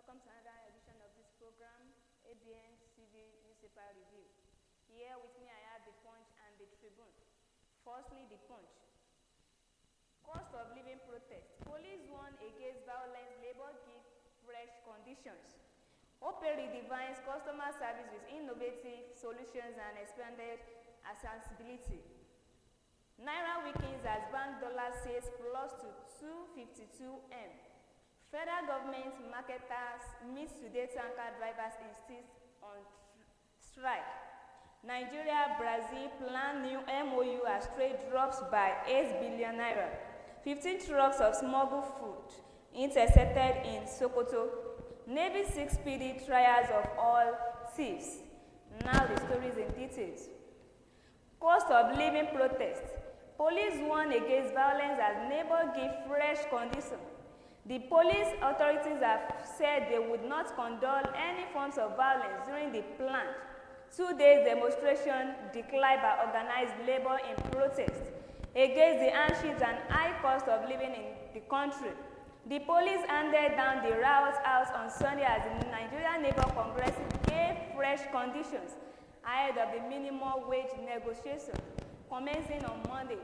welcome to another edition of this program, Abntv Newspaper Review. Here with me I have the Punch and the Tribune. Firstly, the Punch. Cost of living protest. Police warn against violence, labor give fresh conditions. Opay redefines customer service with innovative solutions and expanded accessibility. Naira weakens as bank dollar says plus to 252M. Federal government marketers meet today, tanker drivers insist on strike. Nigeria, Brazil plan new MOU as trade drops by 8 billion naira. 15 trucks of smuggled food intercepted in Sokoto. Navy 6 PD trials of all thieves. Now the stories in details. Cost of living protest. Police warn against violence as neighbors give fresh conditions. The police authorities have said they would not condone any forms of violence during the planned 2-day demonstration declared by organized labor in protest against the hardships and high cost of living in the country. The police handed down the riot house on Sunday as the Nigerian Labour Congress gave fresh conditions ahead of the minimum wage negotiation commencing on Monday.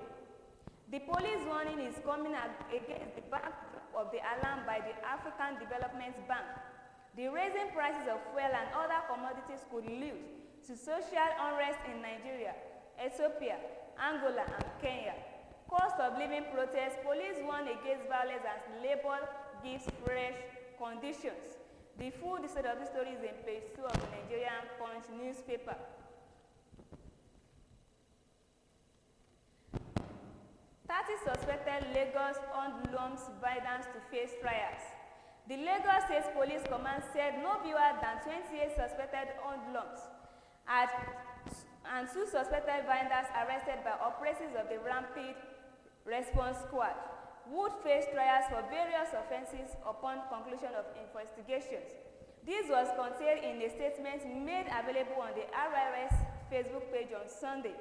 The police warning is coming against the backdrop of the alarm by the African Development Bank. The raising prices of fuel and other commodities could lead to social unrest in Nigeria, Ethiopia, Angola, and Kenya. Cost of living protest. Police warn against violence as labor gives fresh conditions. The full detail of the story is in page 2 of the Nigerian Punch newspaper. 30 suspected Lagos hoodlums violence to face trials. The Lagos State Police Command said no fewer than 28 suspected hoodlums and 2 suspected vendors arrested by operatives of the Rapid Response Squad would face trials for various offenses upon conclusion of investigations. This was contained in a statement made available on the RRS Facebook page on Sunday.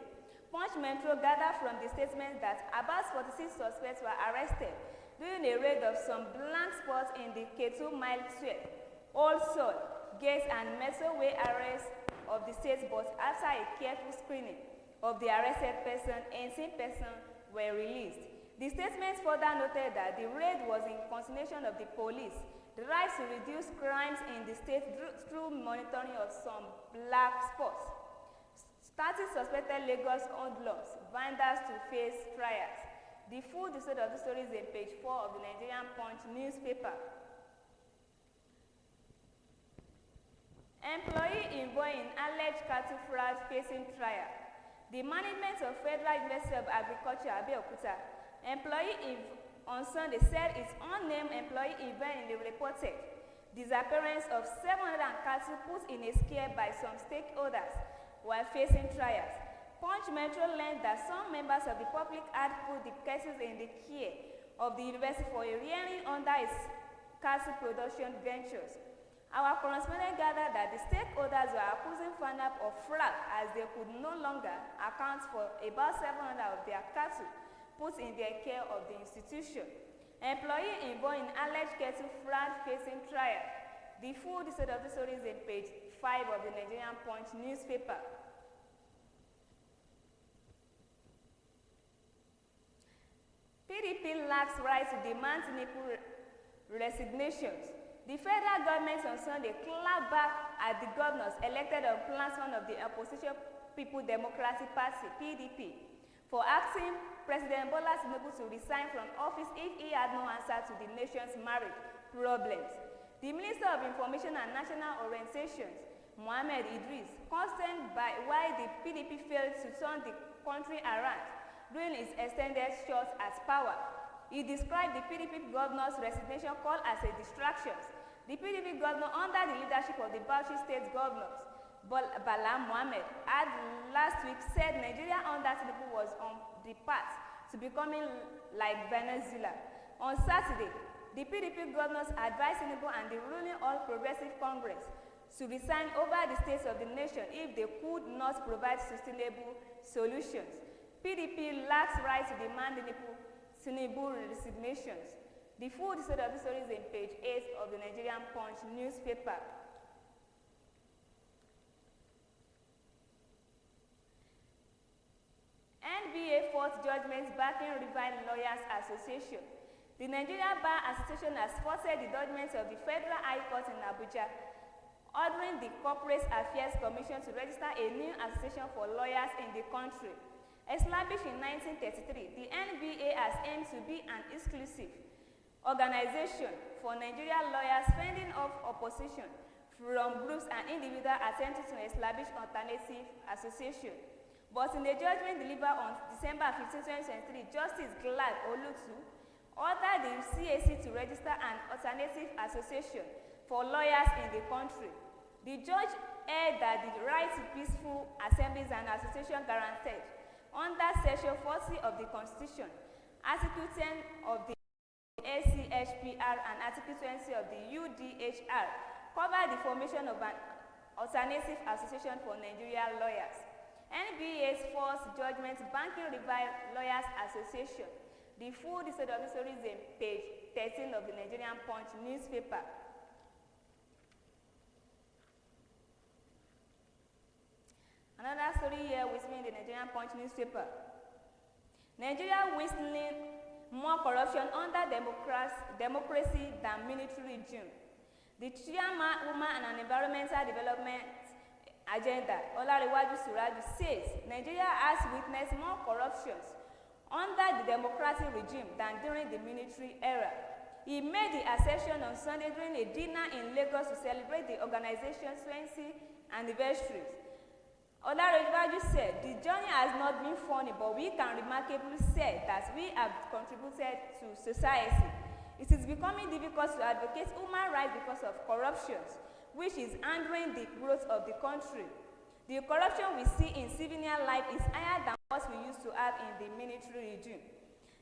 Punch Metro gathered from the statement that about 46 suspects were arrested during a raid of some blank spots in the K2 Mile 12, Old Soul, Gates and Metroway areas of the state, but after a careful screening of the arrested person, 18 persons were released. The statement further noted that the raid was in continuation of the police drive to reduce crimes in the state through monitoring of some black spots. 30 suspected Lagos hoodlums vendors to face trials. The full detail of the story is in page 4 of the Nigerian Punch newspaper. Employee involved in alleged cattle fraud facing trial. The management of Federal University of Agriculture, Abeokuta, on Sunday said its unnamed employee involved in the reported disappearance of 700 cattle put in a scare by some stakeholders while facing trials. Punch Metro learned that some members of the public had put the cases in the care of the university for a hearing under its cattle production ventures. Our correspondent gathered that the stakeholders were accusing FANAP of fraud as they could no longer account for about 700 of their cattle put in their care of the institution. Employee involved in alleged cattle fraud facing trial. The full detail of the story is in page 5 of the Nigerian Punch newspaper. PDP lacks right to demand Tinubu resignations. The federal government on Sunday clapped back at the governors elected on platform of the opposition People Democratic Party (PDP) for asking President Bola Tinubu to resign from office if he had no answer to the nation's marriage problems. The Minister of Information and National Orientations, Mohammed Idris, concerned by why the PDP failed to turn the country around during its extended shot at power. He described the PDP governor's resignation call as a distraction. The PDP governor, under the leadership of the Bauchi State governors, Bala Mohammed, had last week said Nigeria under Tinubu was on the path to becoming like Venezuela. On Saturday, the PDP governors advised Tinubu and the ruling All Progressive Congress to resign over the states of the nation if they could not provide sustainable solutions. PDP lacks right to demand Tinubu resignations. The full detail of the story is in page 8 of the Nigerian Punch newspaper. NBA fourth judgment backing Rival Lawyers Association. The Nigeria Bar Association has faulted the judgment of the Federal High Court in Abuja, ordering the Corporate Affairs Commission to register a new association for lawyers in the country. Established in 1933, the NBA has aimed to be an exclusive organization for Nigerian lawyers fending off opposition from groups and individuals attempting to establish alternative association. But in the judgment delivered on December 15, 2023, Justice Glad Olutu ordered the CAC to register an alternative association for lawyers in the country. The judge held that the right to peaceful assemblies and association guaranteed under Section 40 of the Constitution, Article 10 of the ACHPR and Article 20 of the UDHR cover the formation of an alternative association for Nigerian lawyers. NBA's first judgment banking Rival Lawyers Association. The full detail of the story is in page 13 of the Nigerian Punch newspaper. Another story here with me in the Nigerian Punch newspaper. Nigeria witnessing more corruption under democracy than military regime. The chairwoman and environmental development agenda, Olarewaju Suraju, says Nigeria has witnessed more corruptions under the democratic regime than during the military era. He made the assertion on Sunday during a dinner in Lagos to celebrate the organization's 20th anniversary. Olarewaju said, "The journey has not been funny, but we can remarkably say that we have contributed to society. It is becoming difficult to advocate human rights because of corruptions, which is hindering the growth of the country. The corruption we see in civilian life is higher than what we used to have in the military regime.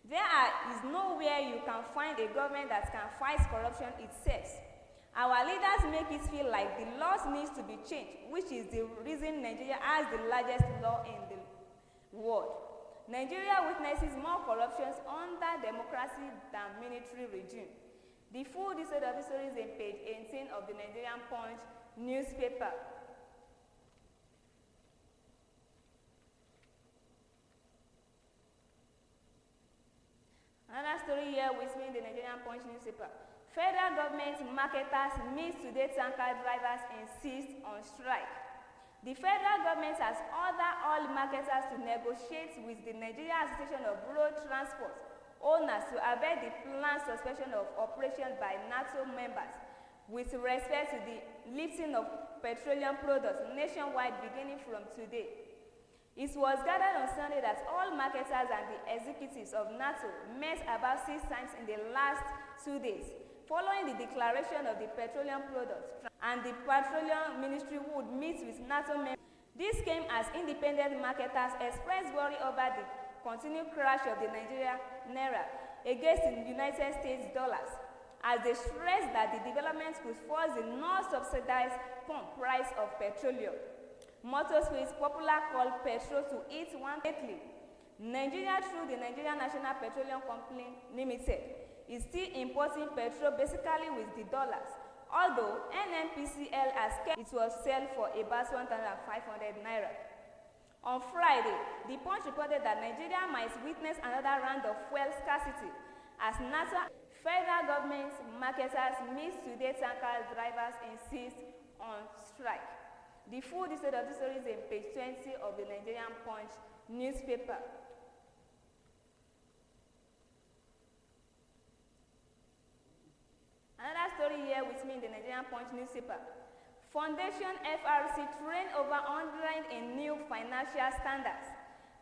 There is nowhere you can find a government that can fight corruption itself. Our leaders make it feel like the laws needs to be changed, which is the reason Nigeria has the largest law in the world. Nigeria witnesses more corruptions under democracy than military regime." The full detail of the story is in page 18 of the Nigerian Punch newspaper. Another story here with me in the Nigerian Punch newspaper. Federal government marketers meet today, tanker drivers insist on strike. The federal government has ordered all marketers to negotiate with the Nigeria Association of Road Transport owners to abet the planned suspension of operations by NATO members with respect to the lifting of petroleum products nationwide beginning from today. It was gathered on Sunday that all marketers and the executives of NATO met about 6 times in the last 2 days, following the declaration of the petroleum products, and the Petroleum Ministry would meet with NATO members. This came as independent marketers expressed worry over the continued crash of the Nigerian naira against the United States dollars, as they stressed that the development could force the non-subsidized pump price of petroleum. Motorways, popular called petrol, to eat one lately. Nigeria, through the Nigerian National Petroleum Company Limited, is still importing petrol basically with the dollars, although NNPCL has kept it was sold for about 1,500 naira. On Friday, the Punch reported that Nigeria might witness another round of fuel scarcity as NATO federal government marketers meet today, tanker drivers insist on strike. The full detail of the story is in page 20 of the Nigerian Punch newspaper. Another story here with me in the Nigerian Punch newspaper. Foundation FRC trained over 100 in new financial standards.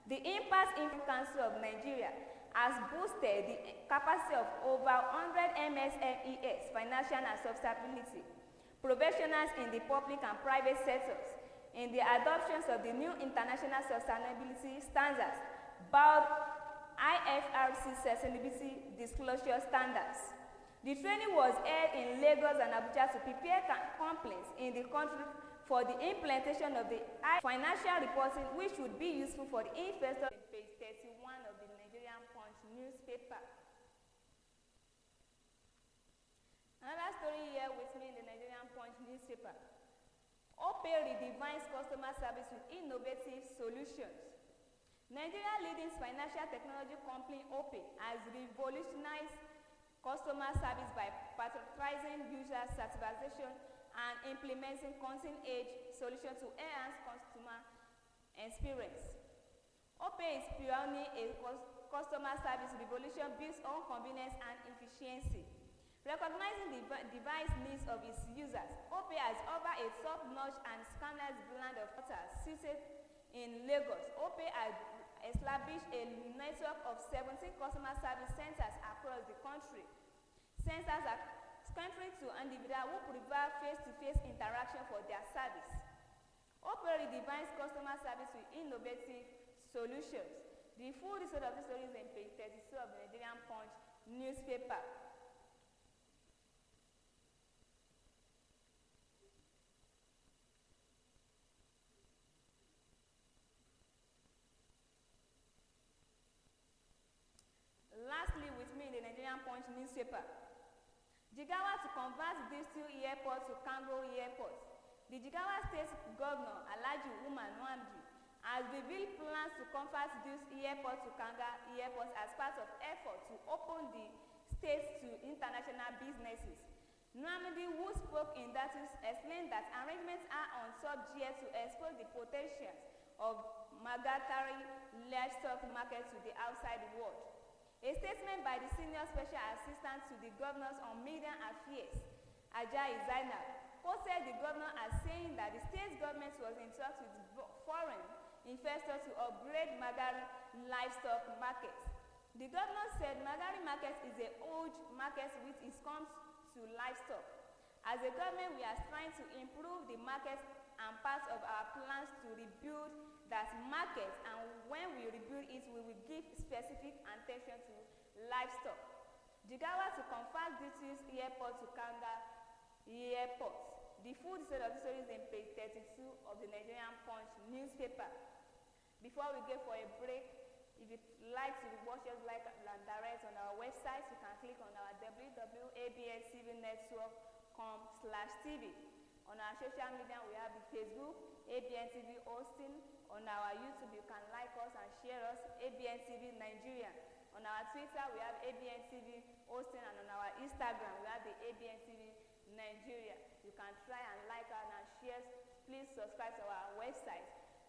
The Impact Income Council of Nigeria has boosted the capacity of over 100 MSMEs, financial and sustainability professionals in the public and private sectors in the adoptions of the new international sustainability standards, both IFRC Sustainability Disclosure Standards. The training was held in Lagos and Abuja to prepare companies in the country for the implementation of the financial reporting, which would be useful for the investors. Page 31 of the Nigerian Punch newspaper. Another story here with me in the Nigerian Punch newspaper. Opay redefines customer service with innovative solutions. Nigeria leading financial technology company Opay has revolutionized customer service by prioritizing user satisfaction and implementing cutting-edge solutions to enhance customer experience. Opay is pioneering a customer service revolution built on convenience and efficiency. Recognizing the device needs of its users, Opay has offered a top-notch and seamless blend of portals situated in Lagos. Opay has established a network of 17 customer service centers across the country. Centers are catering to individuals who prefer face-to-face interaction for their service. Opay redefines customer service with innovative solutions. The full result of this story is in page 32 of the Nigerian Punch newspaper. Lastly, with me in the Nigerian Punch newspaper, Jigawa to convert District Airport to Kango Airport. The Jigawa State Governor Alhaji Umar Nwamdi has revealed plans to convert this airport to Kanga Airport as part of effort to open the state to international businesses. Nwamdi, who spoke in that, explained that arrangements are on subject to expose the potential of migratory livestock market to the outside world. A statement by the Senior Special Assistant to the Governors on Media Affairs, Ajayi Zainab, quoted the governor as saying that the state government was in talks with foreign investors to upgrade Magari livestock market. The governor said Magari market is a huge market which is comes to livestock. As a government, we are trying to improve the market and part of our plans to rebuild that market, and when we rebuild it, we will give specific attention to livestock. Jigawa to convert British Airport to Kanga Airport. The full detail of the story is in page 32 of the Nigerian Punch newspaper. Before we go for a break, if you'd like to watch us live and direct on our website, you can click on our www.abntvnetwork.com/tv. On our social media, we have the Facebook, Abntv Osun. On our YouTube, you can like us and share us, Abntv Nigeria. On our Twitter, we have Abntv Osun, and on our Instagram, we have the Abntv Nigeria. You can try and like us and share. Please subscribe to our website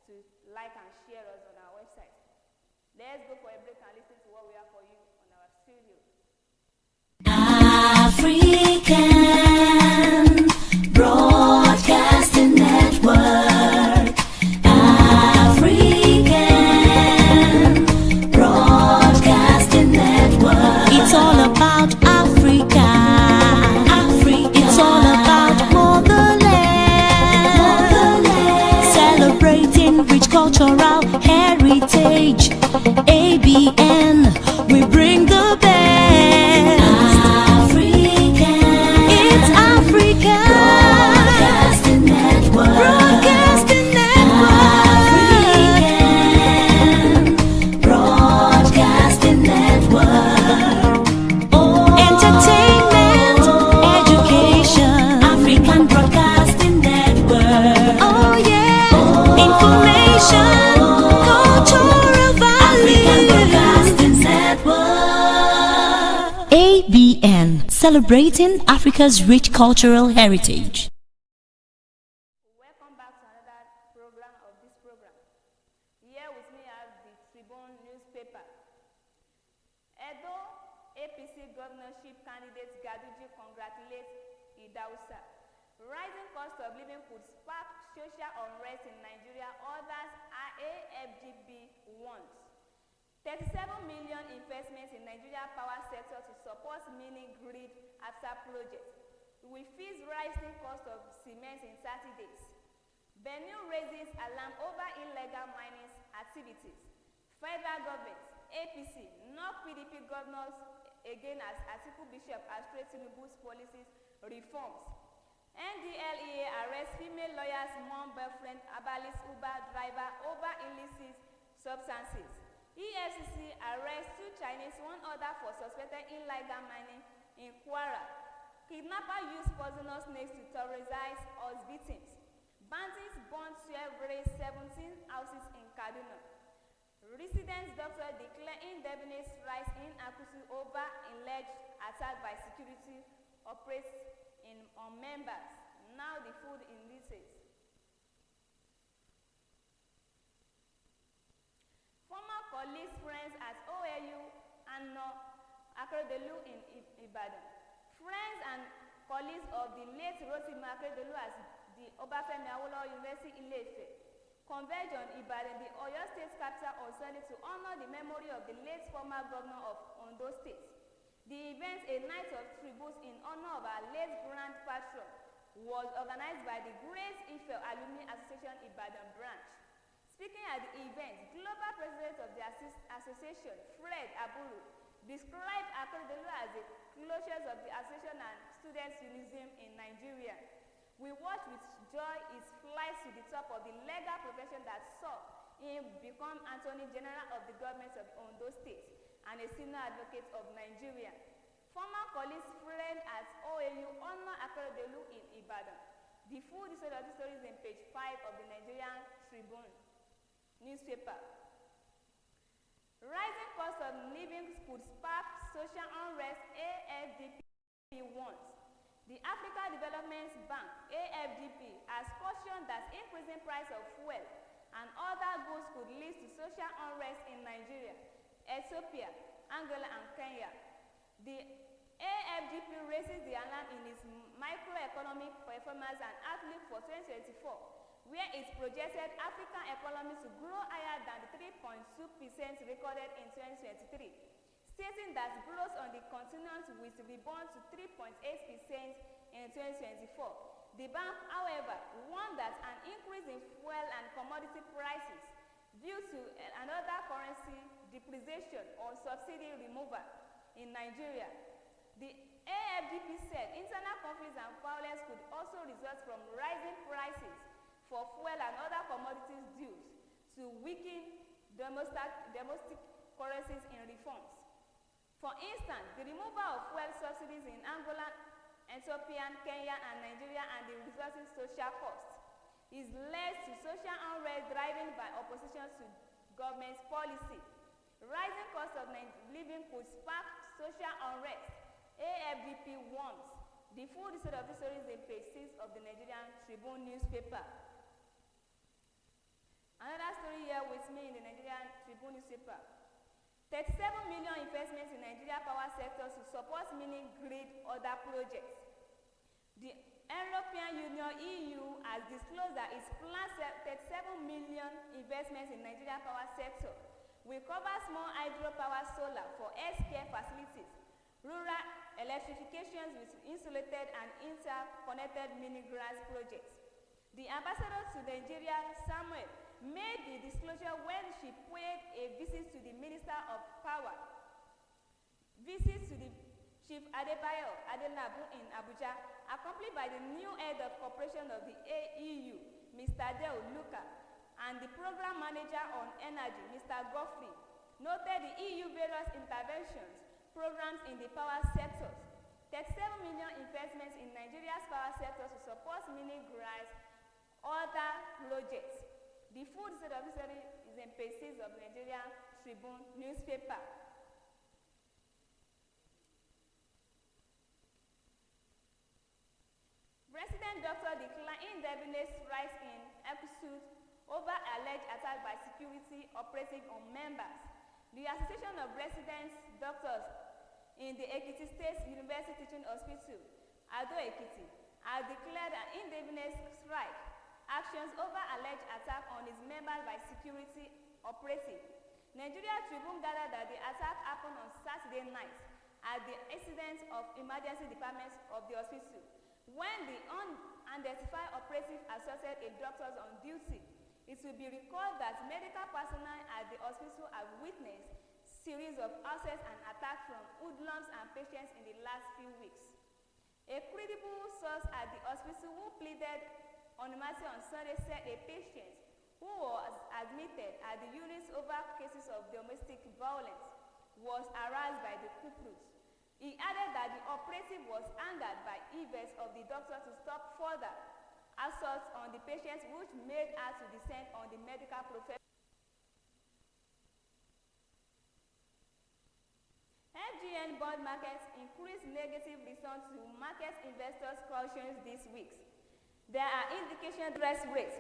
to like and share us on our website. Let's go for a break and listen to what we have for you on our studio. African Broadcasting Network. African Broadcasting Network. It's all about Africa. It's all about motherland. Celebrating rich cultural heritage. ABN, we bring the best. African. It's Africa. Broadcasting Network. Broadcasting Network. African Broadcasting Network. Entertainment, education. African Broadcasting Network. Oh yeah. Information, cultural value. African Broadcasting Network. ABN, celebrating Africa's rich cultural heritage. Welcome back to another program of this program. Here with me I have the Tribune newspaper. Edo APC governorship candidate Gaduji congratulates Idausa. Rising cost of living could spark social unrest in Nigeria, others are AFGB wants. 37 million investments in Nigeria power sector to support mini grid after project. We face rising cost of cement in 30 days. Benue raises alarm over illegal mining activities. Federal government, APC, knock PDP governors again as Atiku Bishop frustrates Tinubu's policies reforms. NDLEA arrests female lawyer's mom boyfriend Abalis Uber driver over illicit substances. EFCC arrests 2 Chinese, 1 other for suspected illegal mining in Kwara. Kidnappers use poisonous snakes to terrorize us victims. Bandits burn 12 raised 17 houses in Kaduna. Resident doctor declare indefinite strikes in Akusu over alleged attack by security operates on members. Now the food in details. Former colleagues, friends at OAU and Akeredolu in Ibadan. Friends and colleagues of the late Rotimi Akeredolu as the Obafemi Awolowo University Ile-Ife converged on Ibadan, the Oyo State capital, on Sunday to honor the memory of the late former governor of Ondo State. The event, a night of tributes in honor of our late grand patron, was organized by the Great Ife Alumni Association Ibadan branch. Speaking at the event, Global President of the association, Fred Aburu, described Akeredolu as the closures of the association and students' unionism in Nigeria. We watch with joy his flight to the top of the legal profession that saw him become Attorney General of the government of Ondo State and a senior advocate of Nigeria. Former colleagues, friend at OAU honor Akeredolu in Ibadan. The full detail of the story is in page 5 of the Nigerian Tribune newspaper. Rising cost of living could spark social unrest, AFDP warns. The Africa Development Bank, AFDP, has cautioned that increasing price of fuel and other goods could lead to social unrest in Nigeria, Ethiopia, Angola, and Kenya. The AFDP raises the alarm in its microeconomic performance and outlook for 2024, where it projected African economy to grow higher than the 3.2% recorded in 2023, stating that growth on the continent will rebound to 3.8% in 2024. The bank, however, warned that an increase in fuel and commodity prices due to another currency depreciation or subsidy removal in Nigeria. The AFDP said internal conflicts and violence could also result from rising prices for fuel and other commodities due to weakened domestic currencies in reforms. For instance, the removal of fuel subsidies in Angola, Ethiopia, Kenya, and Nigeria, and the resulting social cost is led to social unrest driven by opposition to government policy. Rising cost of living could spark social unrest, AFDP warns. The full detail of the story is in page 6 of the Nigerian Tribune newspaper. Another story here with me in the Nigerian Tribune newspaper. 37 million investments in Nigeria power sector to support mini-grid other projects. The European Union, EU, has disclosed that its planned 37 million investments in Nigeria power sector will cover small hydropower solar for healthcare facilities, rural electrifications with insulated and interconnected mini-grids projects. The ambassador to Nigeria, Samuel, made the disclosure when she paid a visit to the Minister of Power. Visit to the Chief Adebayo Adelabu in Abuja, accompanied by the new head of cooperation of the EU, Mr. Del Luca, and the program manager on energy, Mr. Godfrey, noted the EU various interventions, programs in the power sectors. 37 million investments in Nigeria's power sector to support mini-grids, other projects. The full detail of the story is in page 6 of the Nigerian Tribune newspaper. Resident doctor declined indefinite strikes in episode over alleged attack by security operating on members. The Association of Resident Doctors in the Ekiti State University Teaching Hospital, Ado Ekiti, has declared an indefinite strike actions over alleged attack on its members by security operative. Nigeria Tribune gathered that the attack happened on Saturday night at the incident of emergency departments of the hospital when the unidentified operative assaulted a doctor on duty. It will be recalled that medical personnel at the hospital have witnessed series of assaults and attacks from hoodlums and patients in the last few weeks. A credible source at the hospital who pleaded anonymity on Sunday said a patient who was admitted at the unit over cases of domestic violence was harassed by the culprits. He added that the operative was angered by efforts of the doctor to stop further assaults on the patients, which made her to descend on the medical profession. FGN bond markets increased negative returns to market investors' cautions this week. There are indications interest rates,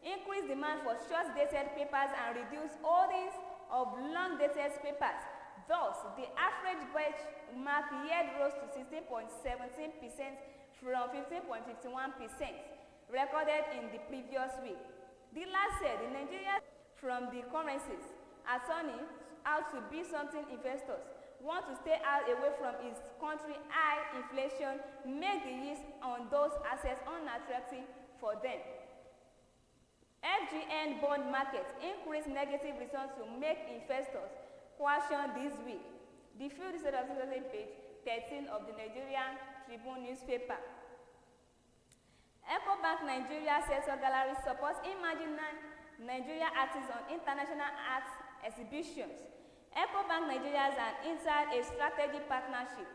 increased demand for short-dated papers and reduced holdings of long-dated papers. Thus, the average benchmark yield rose to 16.17% from 15.51% recorded in the previous week. Dealers said the Nigeria from the currencies are turning out to be something investors want to stay out away from its country. High inflation make the yields on those assets unattractive for them. FGN bond market increased negative returns to make investors caution this week. The field is on page 13 of the Nigerian Tribune newspaper. EcoBank Nigeria Sector Gallery supports emerging Nigeria artists on international arts exhibitions. EcoBank Nigeria has entered a strategic partnership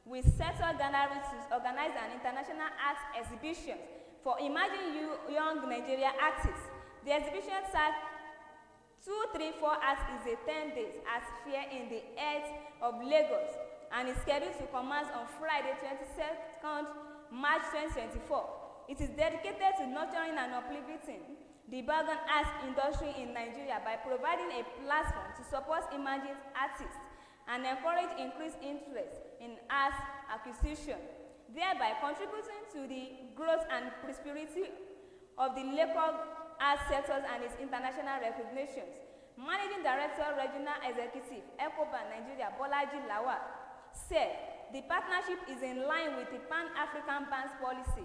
with Sector Gallery to organize an international arts exhibition for emerging young Nigeria artists. The exhibition tag 234 Arts is a 10 days art fair in the heart of Lagos and is scheduled to commence on Friday, 22nd March 2024. It is dedicated to nurturing and uplifting the Belgian arts industry in Nigeria by providing a platform to support emerging artists and encourage increased interest in arts acquisition, thereby contributing to the growth and prosperity of the local arts sectors and its international recognitions. Managing Director, Regional Executive, EcoBank Nigeria, Bolaji Lawal, said the partnership is in line with the Pan-African Bank's policy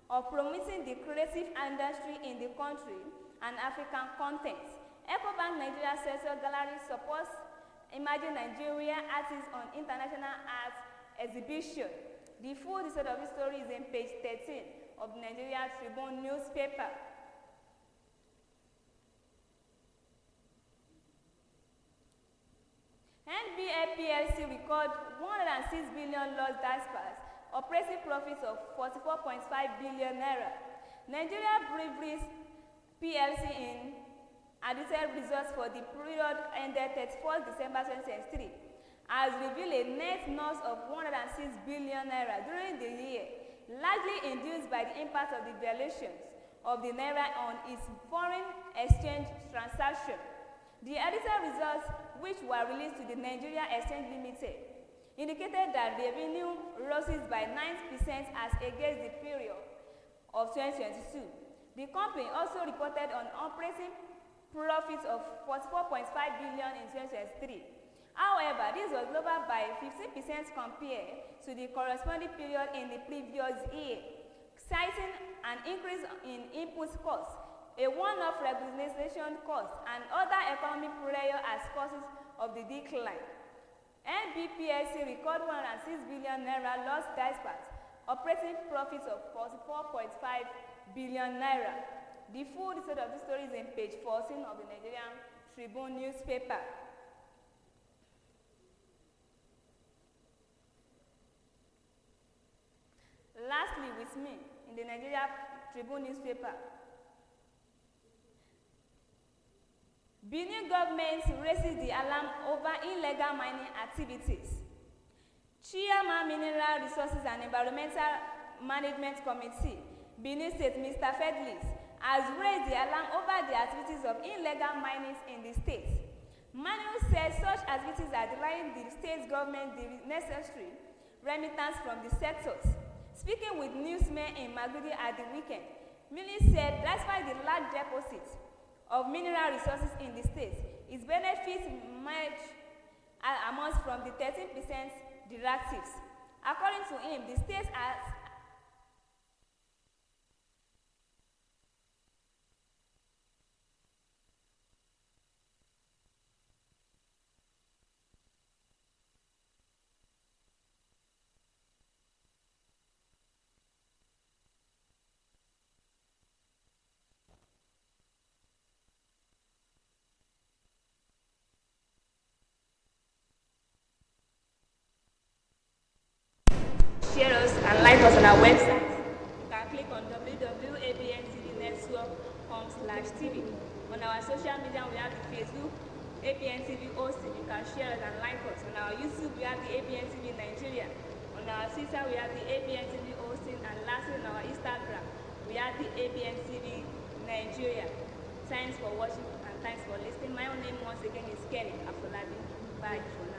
of promoting the creative industry in the country and African content. EcoBank Nigeria Sector Gallery supports emerging Nigeria artists on international arts exhibition. The full detail of the story is in page 13 of the Nigeria Tribune newspaper. NBA PLC record 106 billion lost dispatch, operating profits of 44.5 billion naira. Nigeria Breweries PLC in audited results for the period ended 31st December 2023 has revealed a net loss of 106 billion naira during the year, largely induced by the impact of the valuations of the naira on its foreign exchange transaction. The audited results, which were released to the Nigeria Exchange Limited, indicated that revenue rose by 9% as against the period of 2022. The company also reported an operating profit of 44.5 billion in 2023. However, this was lower by 15% compared to the corresponding period in the previous year, citing an increase in input costs, a one-off regulation cost, and other economic pressure as causes of the decline. NBPLC recorded 106 billion naira lost dispatch, operating profits of 44.5 billion naira. The full detail of the story is in page 14 of the Nigerian Tribune newspaper. Lastly, with me in the Nigeria Tribune newspaper, Benin government raises the alarm over illegal mining activities. Chairman Mineral Resources and Environmental Management Committee, Benin State, Mr. Fedlis, has raised the alarm over the activities of illegal mining in the state. Manuel says such activities are denying the state government the necessary remittance from the sectors. Speaking with newsmen in Magudi at the weekend, Mili said despite the large deposits of mineral resources in the state, its benefits much amounts from the 13% directives. According to him, the state has our website. You can click on www.abntvnetwork.com/TV. On our social media, we have the Facebook, Abntv Osun. You can share us and like us. On our YouTube, we have the Abntv Nigeria. On our Twitter, we have the Abntv Osun. And lastly, on our Instagram, we have the Abntv Nigeria. Thanks for watching and thanks for listening. My own name once again is Kenny Afolabi. Bye for now.